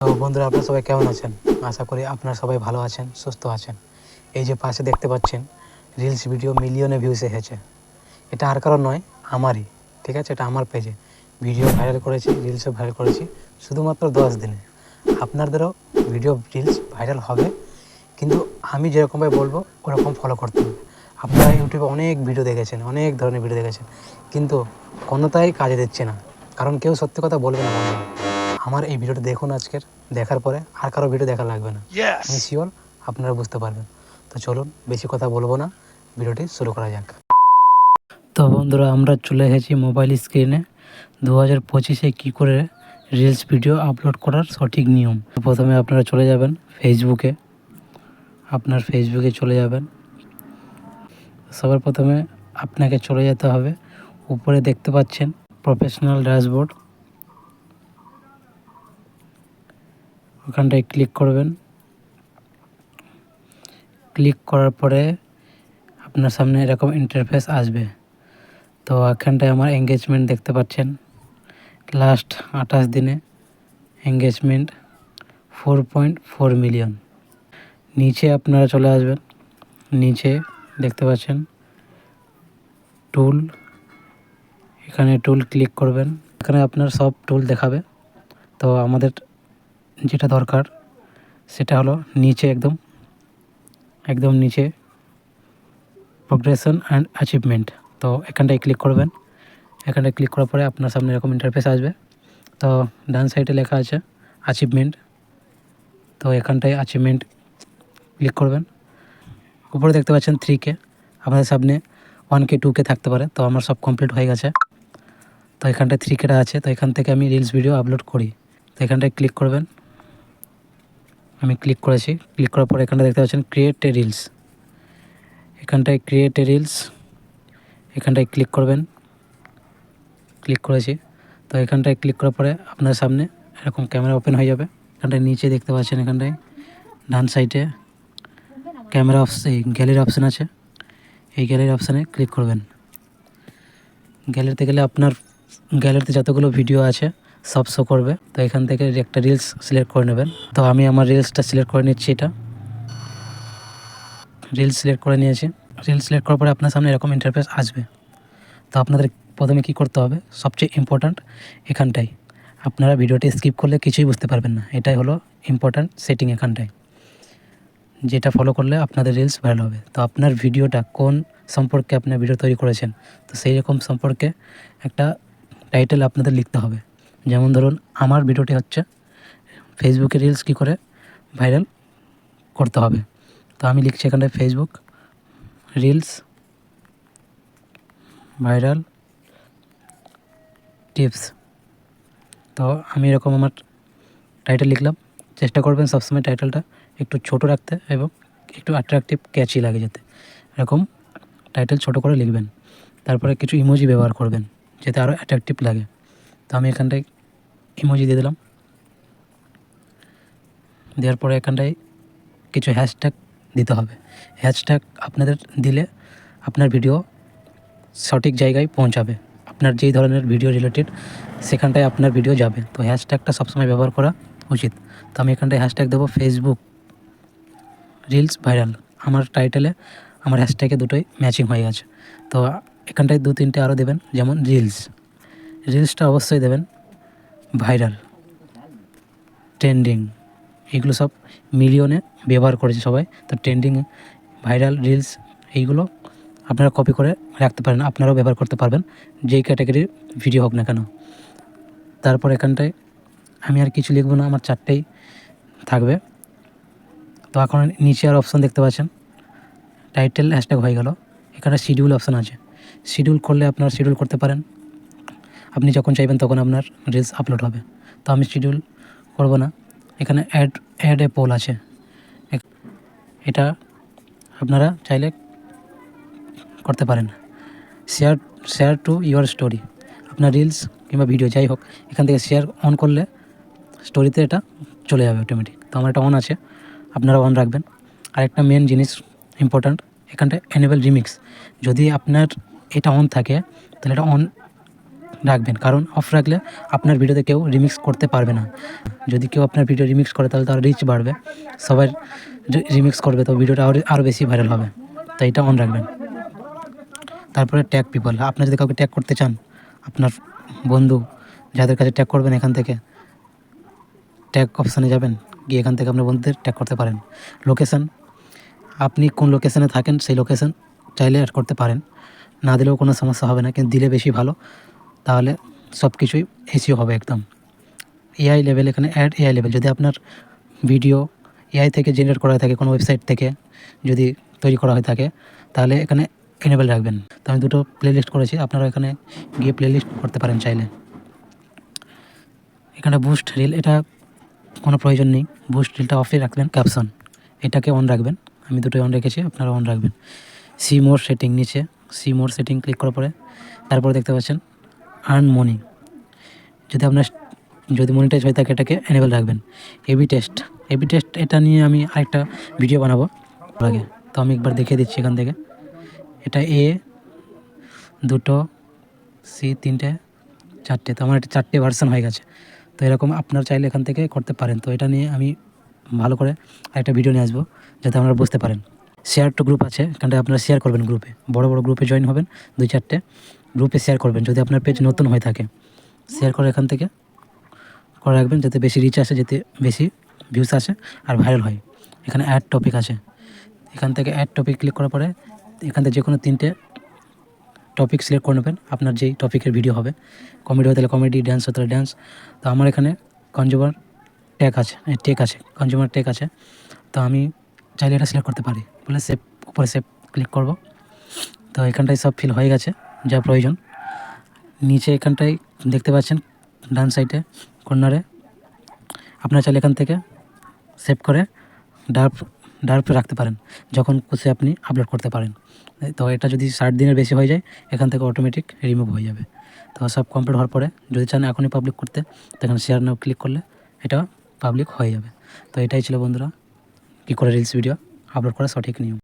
তো বন্ধুরা, আপনারা সবাই কেমন আছেন? আশা করি আপনারা সবাই ভালো আছেন, সুস্থ আছেন। এই যে পাশে দেখতে পাচ্ছেন রিলস ভিডিও মিলিয়নে ভিউজ এসেছে। এটা আর কারণ নয়, আমারই। ঠিক আছে, এটা আমার পেজে ভিডিও ভাইরাল করেছি, রিলসও ভাইরাল করেছি শুধুমাত্র 10 দিনে। আপনাদেরও ভিডিও রিলস ভাইরাল হবে, কিন্তু আমি যেরকমভাবে বলবো ওরকম ফলো করতে হবে। আপনারা ইউটিউবে অনেক ভিডিও দেখেছেন, অনেক ধরনের ভিডিও দেখেছেন, কিন্তু কোনোটাই কাজে দিচ্ছে না, কারণ কেউ সত্যি কথা বলবে না। বন্ধুরা, আমার এই ভিডিওটা দেখুন, আজকের দেখার পরে আর কারো ভিডিও দেখা লাগবে না। আমি শিওর আপনারা বুঝতে পারবেন। তো চলুন, বেশি কথা বলবো না, ভিডিওটি শুরু করা যাক। তো বন্ধুরা, আমরা চলে এসেছি মোবাইল স্ক্রিনে 2025-এ কী করে রিলস ভিডিও আপলোড করার সঠিক নিয়ম। প্রথমে আপনারা চলে যাবেন ফেসবুকে। আপনার ফেসবুকে চলে যাবেন। সবার প্রথমে আপনাকে চলে যেতে হবে, উপরে দেখতে পাচ্ছেন প্রফেশনাল ড্যাশবোর্ড, ওখানটায় ক্লিক করবেন। ক্লিক করার পরে আপনার সামনে এরকম ইন্টারফেস আসবে। তো এখানটায় আমার এঙ্গেজমেন্ট দেখতে পাচ্ছেন, লাস্ট 28 দিনে এঙ্গেজমেন্ট 4.4 মিলিয়ন। নিচে আপনারা চলে আসবেন, নিচে দেখতে পাচ্ছেন টুল, এখানে টুল ক্লিক করবেন। এখানে আপনার সব টুল দেখাবে। তো আমাদের যেটা দরকার সেটা হলো নিচে একদম নিচে প্রোগ্রেশন অ্যান্ড অ্যাচিভমেন্ট। তো এখানটায় ক্লিক করবেন। এখানটায় ক্লিক করার পরে আপনার সামনে এরকম ইন্টারফেস আসবে। তো ডান সাইডে লেখা আছে অ্যাচিভমেন্ট। তো এখানটায় অ্যাচিভমেন্ট ক্লিক করবেন। উপরে দেখতে পাচ্ছেন 3K, আপনাদের সামনে 1K 2K থাকতে পারে। তো আমার সব কমপ্লিট হয়ে গেছে। তো এখানটায় 3Kটা আছে। তো এখান থেকে আমি রিলস ভিডিও আপলোড করি। তো এখানটায় ক্লিক করবেন। আমি ক্লিক করেছি। ক্লিক করার পরে এখানটা দেখতে পাচ্ছেন ক্রিয়েট এ রিলস। এখানটায় ক্রিয়েট এ রিলস, এখানটায় ক্লিক করবেন। ক্লিক করেছি। তো এখানটায় ক্লিক করার পরে আপনার সামনে এরকম ক্যামেরা ওপেন হয়ে যাবে। এখানটায় নিচে দেখতে পাচ্ছেন, এখানটায় ডান সাইডে ক্যামেরা গ্যালারি অপশান আছে। এই গ্যালারি অপশানে ক্লিক করবেন। গ্যালারিতে গেলে আপনার গ্যালারিতে যতগুলো ভিডিও আছে সব শো করবে। তো এখান থেকে একটা রিলস সিলেক্ট করে নেবেন। তো আমি আমার রিলসটা সিলেক্ট করে নিচ্ছি। এটা রিলস সিলেক্ট করে নিয়েছি। রিলস সিলেক্ট করার পরে আপনার সামনে এরকম ইন্টারফেস আসবে। তো আপনাদের প্রথমে কী করতে হবে, সবচেয়ে ইম্পর্ট্যান্ট এখানটায় আপনারা ভিডিওটি স্কিপ করলে কিছুই বুঝতে পারবেন না। এটাই হলো ইম্পর্ট্যান্ট সেটিং। এখানটায় যেটা ফলো করলে আপনাদের রিলস ভাইরাল হবে। তো আপনার ভিডিওটা কোন সম্পর্কে আপনার ভিডিও তৈরি করেছেন, তো সেই রকম সম্পর্কে একটা টাইটেল আপনাদের লিখতে হবে। যেমন ধরুন, আমার ভিডিওটি হচ্ছে ফেসবুকে রিলস কী করে ভাইরাল করতে হবে। তো আমি লিখছি এখানটায় ফেসবুক রিলস ভাইরাল টিপস। তো আমি এরকম আমার টাইটেল লিখলাম। চেষ্টা করবেন সবসময় টাইটেলটা একটু ছোট রাখতে এবং একটু অ্যাট্রাকটিভ ক্যাচি লাগে, যাতে এরকম টাইটেল ছোট করে লিখবেন। তারপরে কিছু ইমোজি ব্যবহার করবেন যাতে আরও অ্যাট্রাকটিভ লাগে। তো আমি এখানটায় ইমোজি দিয়ে দিলাম। দেওয়ার পরে এখানটায় কিছু হ্যাশট্যাগ দিতে হবে। হ্যাশট্যাগ আপনাদের দিলে আপনার ভিডিও সঠিক জায়গায় পৌঁছাবে। আপনার যেই ধরনের ভিডিও রিলেটেড সেখানটায় আপনার ভিডিও যাবে। তো হ্যাশট্যাগটা সবসময় ব্যবহার করা উচিত। তো আমি এখানটায় হ্যাশট্যাগ দেবো ফেসবুক রিলস ভাইরাল। আমার টাইটেলে আমার হ্যাশট্যাগে দুটোই ম্যাচিং হয়ে গেছে। তো এখানটায় 2-3টে আরও দেবেন, যেমন রিলসটা অবশ্যই দেবেন ভাইরাল, ট্রেন্ডিং, এইগুলো সব মিলিয়নে ব্যবহার করেছে সবাই। তো ট্রেন্ডিং, ভাইরাল, রিলস এইগুলো আপনারা কপি করে রাখতে পারেন, আপনারাও ব্যবহার করতে পারবেন যেই ক্যাটাগরির ভিডিও হোক না কেন। তারপর এখানটায় আমি আর কিছু লিখব না, আমার 4টেই থাকবে। তো এখন নিচে আর অপশান দেখতে পাচ্ছেন, টাইটেল হ্যাশট্যাগ হয়ে গেল। এখানে শিডিউল অপশান আছে। শিডিউল করলে আপনারা শিডিউল করতে পারেন, আপনি যখন চাইবেন তখন আপনার রিলস আপলোড হবে। তো আমি শিডিউল করব না। এখানে অ্যাড এ পোল আছে, এটা আপনারা চাইলে করতে পারেন। শেয়ার টু ইউর স্টোরি, আপনার রিলস কিংবা ভিডিও যাই হোক, এখান থেকে শেয়ার অন করলে স্টোরিতে এটা চলে যাবে অটোমেটিক। তো আমার এটা অন আছে, আপনারা অন রাখবেন। আর একটা মেন জিনিস ইম্পর্ট্যান্ট, এখানটায় এনেবল রিমিক্স, যদি আপনার এটা অন থাকে তাহলে এটা অন রাখবেন, কারণ অফ রাখলে আপনার ভিডিওতে কেউ রিমিক্স করতে পারবে না। যদি কেউ আপনার ভিডিও রিমিক্স করে তাহলে তার রিচ বাড়বে, সবাই রিমিক্স করবে, তো ভিডিওটা আরও বেশি ভাইরাল হবে। তো এটা অন রাখবেন। তারপরে ট্যাগ পিপল, আপনি যদি কাউকে ট্যাগ করতে চান, আপনার বন্ধু যাদের কাছে ট্যাগ করবেন, এখান থেকে ট্যাগ অপশানে যাবেন, গিয়ে এখান থেকে আপনার বন্ধুদের ট্যাগ করতে পারেন। লোকেশান, আপনি কোন লোকেশানে থাকেন সেই লোকেশান চাইলে অ্যাড করতে পারেন, না দিলেও কোনো সমস্যা হবে না, কিন্তু দিলে বেশি ভালো, তাহলে সব কিছুই এসিও হবে একদম। এআই লেভেল, এখানে অ্যাড এআই লেভেল, যদি আপনার ভিডিও এআই থেকে জেনারেট করা হয়ে থাকে, কোনো ওয়েবসাইট থেকে যদি তৈরি করা হয়ে থাকে, তাহলে এখানে এনেবেল রাখবেন। তো আমি দুটো প্লেলিস্ট করেছি, আপনারা এখানে গিয়ে প্লেলিস্ট করতে পারেন চাইলে। এখানে বুস্ট রিল, এটা কোনো প্রয়োজন নেই, বুস্ট রিলটা অফে রাখবেন। ক্যাপশন, এটাকে অন রাখবেন, আমি দুটোই অন রেখেছি, আপনারা অন রাখবেন। সি মোর সেটিং, নিচে সি মোর সেটিং ক্লিক করার পরে তারপরে দেখতে পাচ্ছেন আর্ন মনি, যদি মনিটাইজ হয়ে থাকে এটাকে এনেবেল রাখবেন। এবি টেস্ট, এটা নিয়ে আমি আরেকটা ভিডিও বানাবো আগে, তো আমি একবার দেখিয়ে দিচ্ছি এখান থেকে। এটা এ দুটো, সি তিনটে, চারটে, তো আমার এটা 4টে ভার্সন হয়ে গেছে। তো এরকম আপনার চাইলে এখান থেকে করতে পারেন। তো এটা নিয়ে আমি ভালো করে একটা ভিডিও নিয়ে আসবো, যাতে আপনারা বুঝতে পারেন। শেয়ার টু গ্রুপ আছে, এখানটায় আপনারা শেয়ার করবেন গ্রুপে, বড় গ্রুপে জয়েন হবেন, 2-4টে গ্রুপে শেয়ার করবেন। যদি আপনার পেজ নতুন হয়ে থাকে, শেয়ার করে এখান থেকে করে রাখবেন, যাতে বেশি রিচ আসে, যাতে বেশি ভিউস আসে আর ভাইরাল হয়। এখানে অ্যাড টপিক আছে, এখান থেকে অ্যাড টপিক ক্লিক করার পরে এখান থেকে যে কোনো 3টে টপিক সিলেক্ট করে নেবেন, আপনার যেই টপিকের ভিডিও হবে। কমেডি হতে হলে কমেডি, ড্যান্স হতে হলে ড্যান্স। তো আমার এখানে কনজিউমার টেক আছে, কনজিউমার টেক আছে, তো আমি চাইলে এটা সিলেক্ট করতে পারি। বলে সেভ, উপরে সেভ ক্লিক করব। তো এখানটায় সব ফিল হয়ে গেছে যা প্রয়োজন। নিচে এখানটায় দেখতে পাচ্ছেন ডান সাইডে কর্নারে, আপনারা চাইলে এখান থেকে সেভ করে ডার্পে রাখতে পারেন, যখন খুশি আপনি আপলোড করতে পারেন। তো এটা যদি 60 দিনের বেশি হয়ে যায়, এখান থেকে অটোমেটিক রিমুভ হয়ে যাবে। তো সব কমপ্লিট হওয়ার পরে যদি চান এখনই পাবলিক করতে, তো এখানে শেয়ার নাও ক্লিক করলে এটা পাবলিক হয়ে যাবে। তো এটাই ছিল বন্ধুরা, কী করে রিলস ভিডিও আপলোড করা সঠিক নিয়ম।